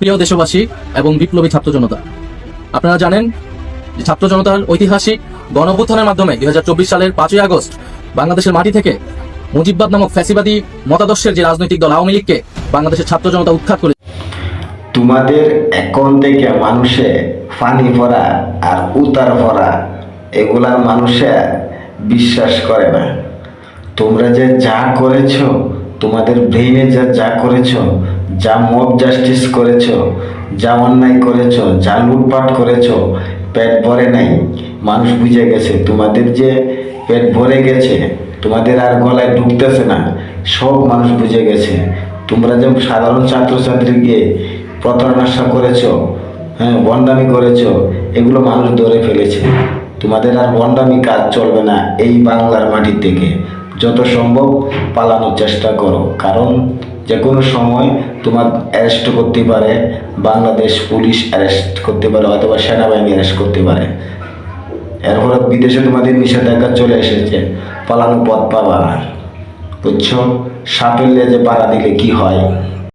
প্রিয় দেশবাসী এবং বিপ্লবী ছাত্র জনতা, আপনারা জানেন যে ছাত্র জনতার ঐতিহাসিক গণঅভ্যুত্থানের মাধ্যমে 2024 সালের 5ই আগস্ট বাংলাদেশের মাটি থেকে মুজিববাদ নামক ফ্যাসিবাদী মতাদর্শের যে রাজনৈতিক দল আওয়ামী লীগকে বাংলাদেশের ছাত্র জনতা উৎখাত করে। তোমাদের এখন থেকে মানুষে ফানি ভরা আর উতার ভরা এগুলার মানুষে বিশ্বাস করে না। তোমরা যে যা করেছ, তোমাদের ব্রেইনে যা করেছ, যা মব জাস্টিস করেছ, যা অন্যায় করেছ, যা লুটপাট করেছ, পেট ভরে নাই। মানুষ বুঝে গেছে তোমাদের যে পেট ভরে গেছে, তোমাদের আর গলায় ঢুকতেছে না, সব মানুষ বুঝে গেছে। তোমরা যে সাধারণ ছাত্রছাত্রীকে প্রতারণা করেছো, হ্যাঁ, বন্ডামি করেছো, এগুলো মানুষ ধরে ফেলেছে। তোমাদের আর বন্ডামি কাজ চলবে না এই বাংলার মাটি থেকে। যত সম্ভব পালানোর চেষ্টা করো, কারণ যে কোনো সময় তোমার অ্যারেস্ট করতে পারে, বাংলাদেশ পুলিশ অ্যারেস্ট করতে পারে, অথবা সেনাবাহিনী অ্যারেস্ট করতে পারে। এরপরে বিদেশে তোমাদের নিষেধাজ্ঞা চলে এসেছে, পালানোর পথ পাবা না। বুঝছো? সাপের লেজে পাড়া দিলে কি হয়।